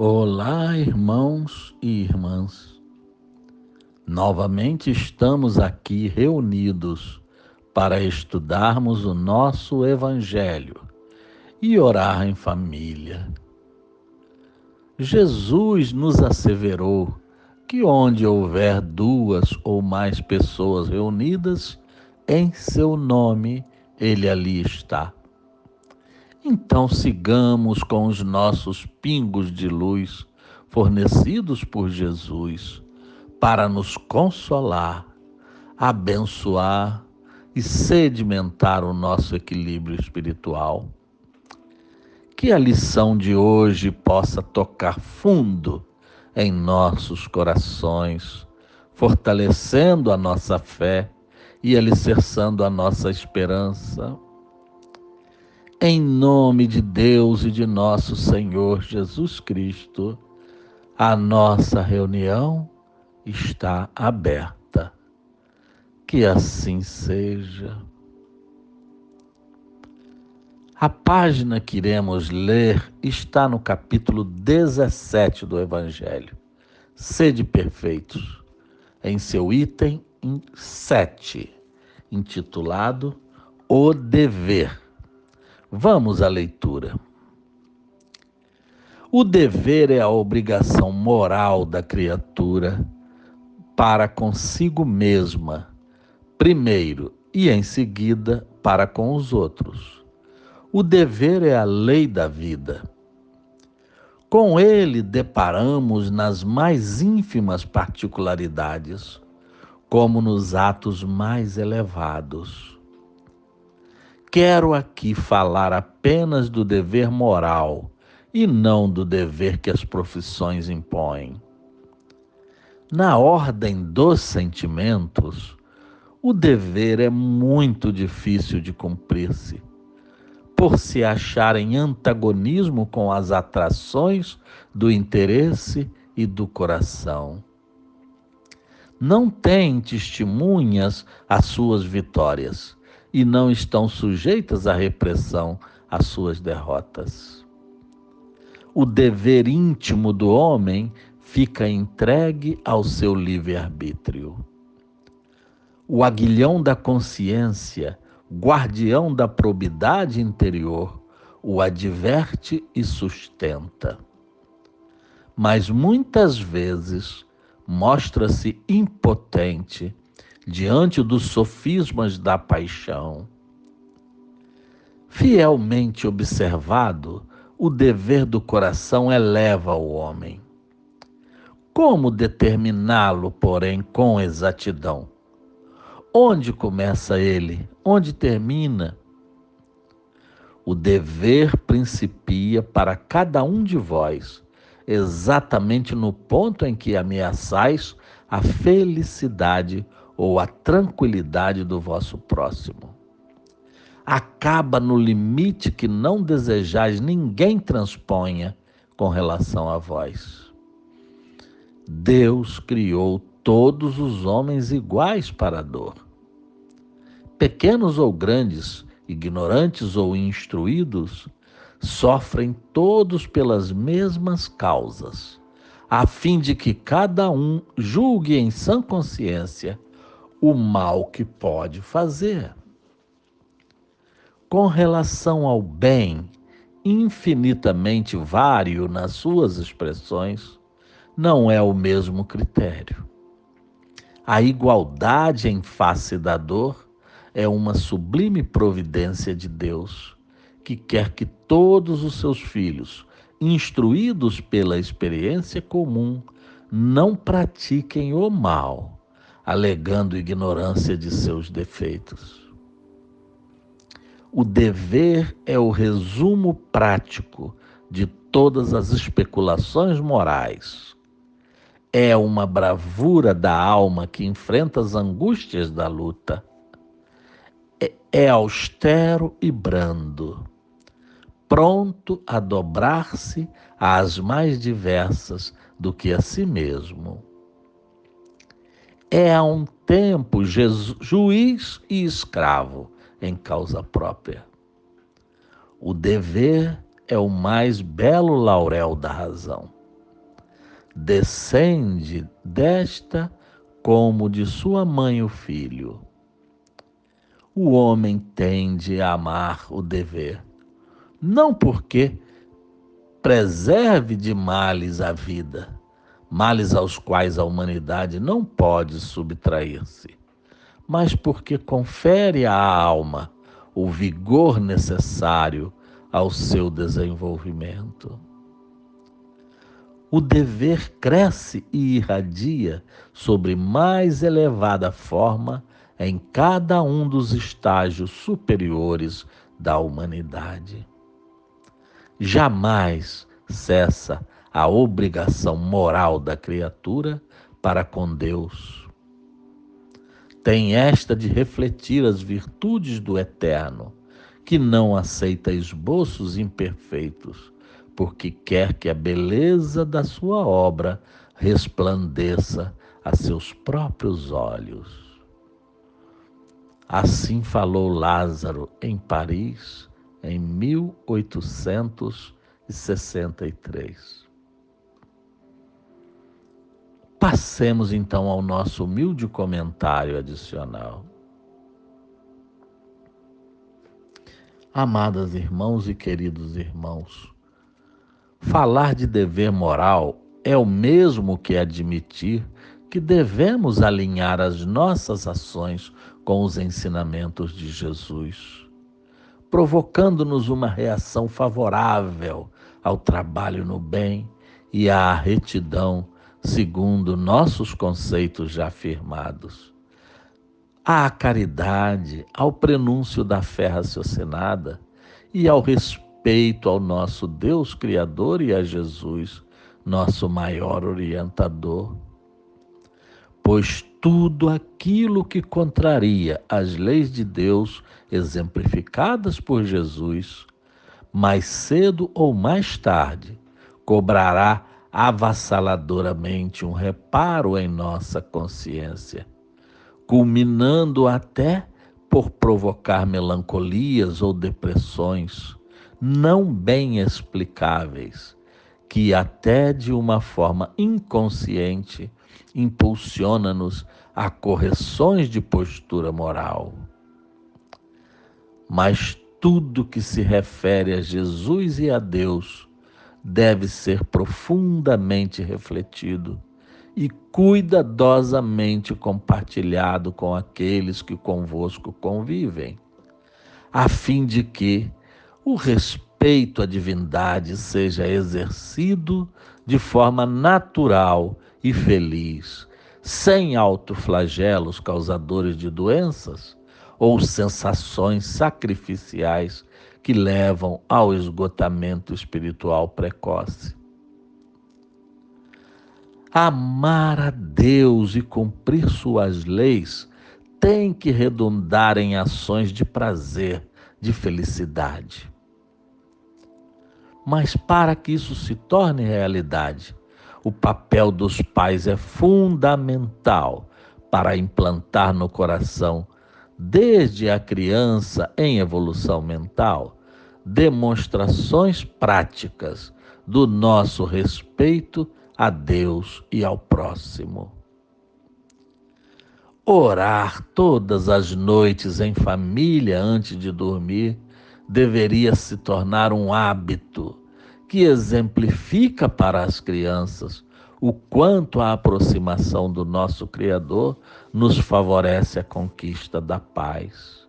Olá, irmãos e irmãs. Novamente estamos aqui reunidos para estudarmos o nosso Evangelho e orar em família. Jesus nos asseverou que onde houver duas ou mais pessoas reunidas em seu nome, ele ali está. Então sigamos com os nossos pingos de luz fornecidos por Jesus para nos consolar, abençoar e sedimentar o nosso equilíbrio espiritual. Que a lição de hoje possa tocar fundo em nossos corações, fortalecendo a nossa fé e alicerçando a nossa esperança. Em nome de Deus e de nosso Senhor Jesus Cristo, a nossa reunião está aberta. Que assim seja. A página que iremos ler está no capítulo 17 do Evangelho. Sede perfeitos, em seu item 7, intitulado O Dever. Vamos à leitura. O dever é a obrigação moral da criatura para consigo mesma, primeiro e em seguida para com os outros. O dever é a lei da vida. Com ele deparamos nas mais ínfimas particularidades, como nos atos mais elevados. Quero aqui falar apenas do dever moral e não do dever que as profissões impõem. Na ordem dos sentimentos, o dever é muito difícil de cumprir-se, por se achar em antagonismo com as atrações do interesse e do coração. Não têm testemunhas as suas vitórias e não estão sujeitas à repressão as suas derrotas. O dever íntimo do homem fica entregue ao seu livre-arbítrio. O aguilhão da consciência, guardião da probidade interior, o adverte e sustenta. Mas muitas vezes mostra-se impotente diante dos sofismas da paixão. Fielmente observado, o dever do coração eleva o homem. Como determiná-lo, porém, com exatidão? Onde começa ele? Onde termina? O dever principia para cada um de vós, exatamente no ponto em que ameaçais a felicidade ou a tranquilidade do vosso próximo. Acaba no limite que não desejais ninguém transponha com relação a vós. Deus criou todos os homens iguais para a dor. Pequenos ou grandes, ignorantes ou instruídos, sofrem todos pelas mesmas causas, a fim de que cada um julgue em sã consciência o mal que pode fazer. Com relação ao bem, infinitamente vário nas suas expressões, não é o mesmo critério. A igualdade em face da dor é uma sublime providência de Deus, que quer que todos os seus filhos, instruídos pela experiência comum, não pratiquem o mal, alegando ignorância de seus defeitos. O dever é o resumo prático de todas as especulações morais. É uma bravura da alma que enfrenta as angústias da luta. É austero e brando, pronto a dobrar-se às mais diversas do que a si mesmo. É a um tempo juiz e escravo em causa própria. O dever é o mais belo laurel da razão. descende desta como de sua mãe o filho. O homem tende a amar o dever, não porque preserve de males a vida, males aos quais a humanidade não pode subtrair-se, mas porque confere à alma o vigor necessário ao seu desenvolvimento. O dever cresce e irradia sobre mais elevada forma em cada um dos estágios superiores da humanidade. Jamais cessa a obrigação moral da criatura para com Deus. Tem esta de refletir as virtudes do Eterno, que não aceita esboços imperfeitos, porque quer que a beleza da sua obra resplandeça a seus próprios olhos. Assim falou Lázaro em Paris em 1863. Passemos então ao nosso humilde comentário adicional. Amadas irmãos e queridos irmãos, falar de dever moral é o mesmo que admitir que devemos alinhar as nossas ações com os ensinamentos de Jesus, provocando-nos uma reação favorável ao trabalho no bem e à retidão, segundo nossos conceitos já afirmados. À caridade, ao prenúncio da fé raciocinada e ao respeito ao nosso Deus Criador e a Jesus, nosso maior orientador. Pois tudo aquilo que contraria as leis de Deus exemplificadas por Jesus, mais cedo ou mais tarde, cobrará avassaladoramente um reparo em nossa consciência, culminando até por provocar melancolias ou depressões não bem explicáveis, que até de uma forma inconsciente impulsiona-nos a correções de postura moral. Mas tudo que se refere a Jesus e a Deus deve ser profundamente refletido e cuidadosamente compartilhado com aqueles que convosco convivem, a fim de que o respeito à divindade seja exercido de forma natural e feliz, sem autoflagelos causadores de doenças ou sensações sacrificiais que levam ao esgotamento espiritual precoce. Amar a Deus e cumprir suas leis tem que redundar em ações de prazer, de felicidade. Mas para que isso se torne realidade, o papel dos pais é fundamental para implantar no coração, desde a criança em evolução mental, demonstrações práticas do nosso respeito a Deus e ao próximo. Orar todas as noites em família antes de dormir deveria se tornar um hábito que exemplifica para as crianças o quanto a aproximação do nosso Criador nos favorece a conquista da paz.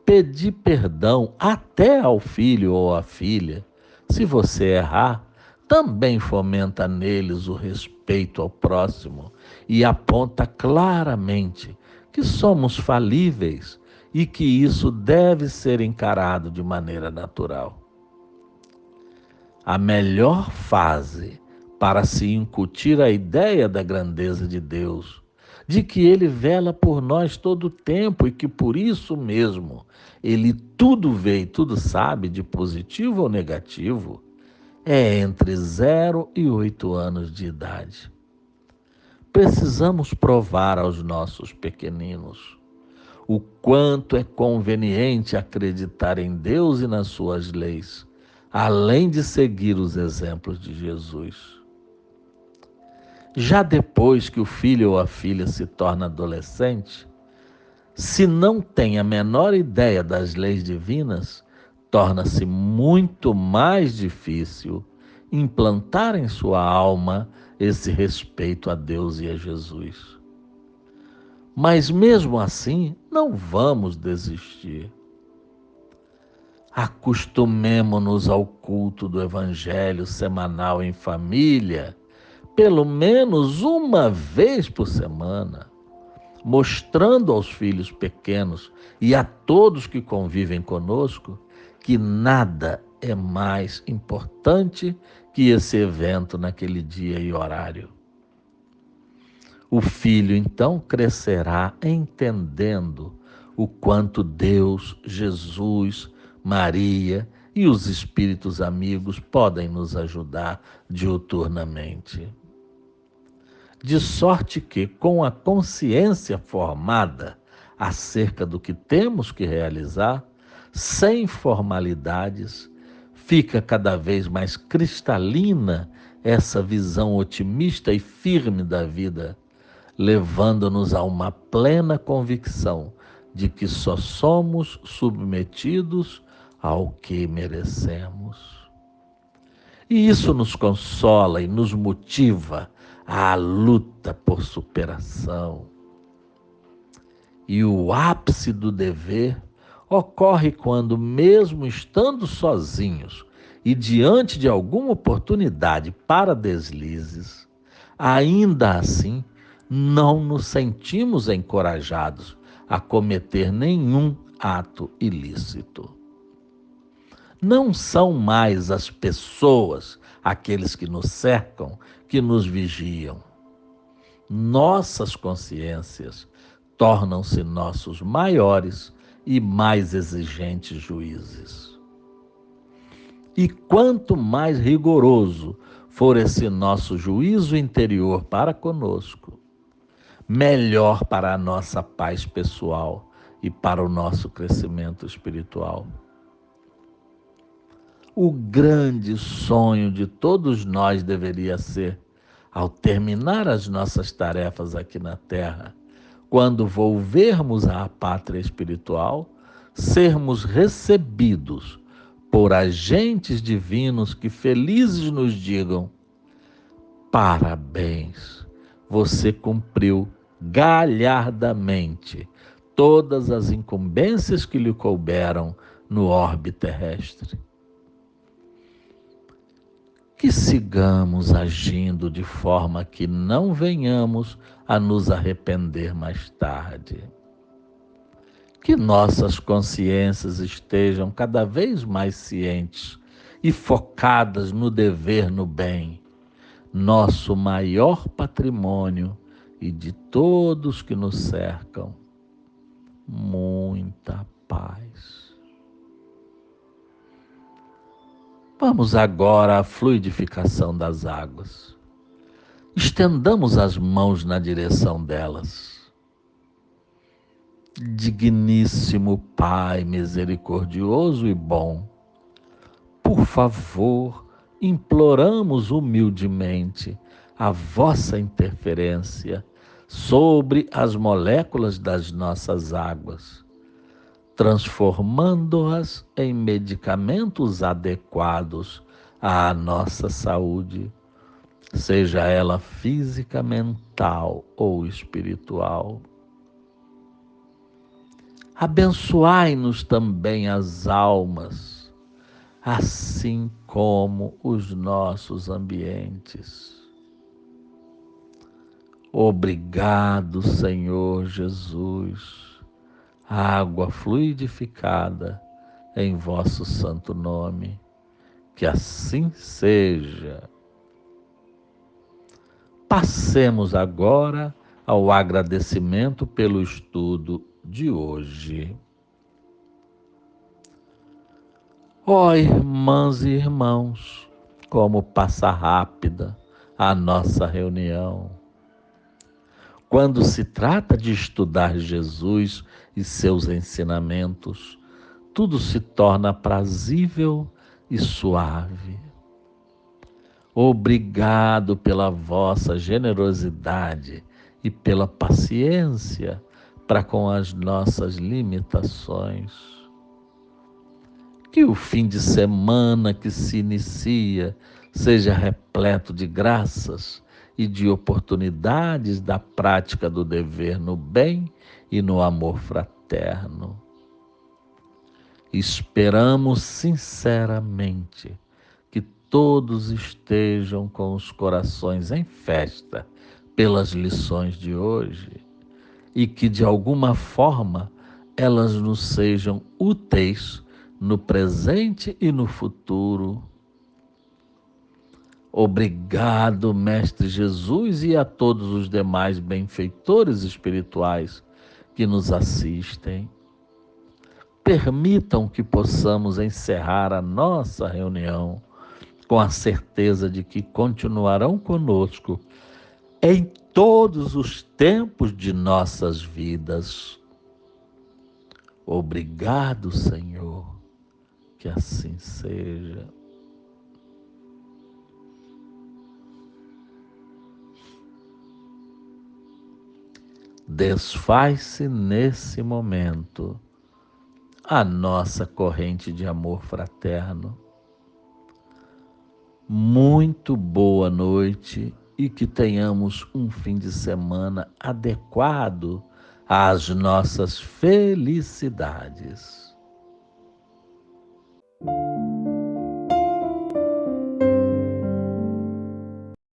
Pedir perdão até ao filho ou à filha, se você errar, também fomenta neles o respeito ao próximo e aponta claramente que somos falíveis e que isso deve ser encarado de maneira natural. A melhor fase para se incutir a ideia da grandeza de Deus, de que Ele vela por nós todo o tempo e que por isso mesmo Ele tudo vê e tudo sabe, de positivo ou negativo, é entre 0 e 8 anos de idade. Precisamos provar aos nossos pequeninos o quanto é conveniente acreditar em Deus e nas suas leis, além de seguir os exemplos de Jesus. Já depois que o filho ou a filha se torna adolescente, se não tem a menor ideia das leis divinas, torna-se muito mais difícil implantar em sua alma esse respeito a Deus e a Jesus. Mas mesmo assim, não vamos desistir. Acostumemo-nos ao culto do Evangelho semanal em família, pelo menos uma vez por semana, mostrando aos filhos pequenos e a todos que convivem conosco que nada é mais importante que esse evento naquele dia e horário. O filho então crescerá entendendo o quanto Deus, Jesus, Maria e os espíritos amigos podem nos ajudar diuturnamente. De sorte que, com a consciência formada acerca do que temos que realizar, sem formalidades, fica cada vez mais cristalina essa visão otimista e firme da vida, levando-nos a uma plena convicção de que só somos submetidos ao que merecemos. E isso nos consola e nos motiva à luta por superação. E o ápice do dever ocorre quando, mesmo estando sozinhos e diante de alguma oportunidade para deslizes, ainda assim não nos sentimos encorajados a cometer nenhum ato ilícito. Não são mais as pessoas, aqueles que nos cercam, que nos vigiam. Nossas consciências tornam-se nossos maiores e mais exigentes juízes. E quanto mais rigoroso for esse nosso juízo interior para conosco, melhor para a nossa paz pessoal e para o nosso crescimento espiritual. O grande sonho de todos nós deveria ser, ao terminar as nossas tarefas aqui na Terra, quando volvermos à pátria espiritual, sermos recebidos por agentes divinos que felizes nos digam: parabéns, você cumpriu galhardamente todas as incumbências que lhe couberam no orbe terrestre. Que sigamos agindo de forma que não venhamos a nos arrepender mais tarde. Que nossas consciências estejam cada vez mais cientes e focadas no dever no bem, nosso maior patrimônio e de todos que nos cercam. Muita paz. Vamos agora à fluidificação das águas. Estendamos as mãos na direção delas. Digníssimo Pai misericordioso e bom, por favor, imploramos humildemente a vossa interferência sobre as moléculas das nossas águas, transformando-as em medicamentos adequados à nossa saúde, seja ela física, mental ou espiritual. Abençoai-nos também as almas, assim como os nossos ambientes. Obrigado, Senhor Jesus, água fluidificada em vosso santo nome, que assim seja. Passemos agora ao agradecimento pelo estudo de hoje. Ó irmãs e irmãos, como passa rápida a nossa reunião. Quando se trata de estudar Jesus e seus ensinamentos, tudo se torna prazível e suave. Obrigado pela vossa generosidade e pela paciência para com as nossas limitações. Que o fim de semana que se inicia seja repleto de graças e de oportunidades da prática do dever no bem e no amor fraterno. Esperamos sinceramente que todos estejam com os corações em festa pelas lições de hoje e que, de alguma forma, elas nos sejam úteis no presente e no futuro. Obrigado, Mestre Jesus, e a todos os demais benfeitores espirituais que nos assistem. Permitam que possamos encerrar a nossa reunião com a certeza de que continuarão conosco em todos os tempos de nossas vidas. Obrigado, Senhor, que assim seja. Desfaz-se nesse momento a nossa corrente de amor fraterno. Muito boa noite e que tenhamos um fim de semana adequado às nossas felicidades.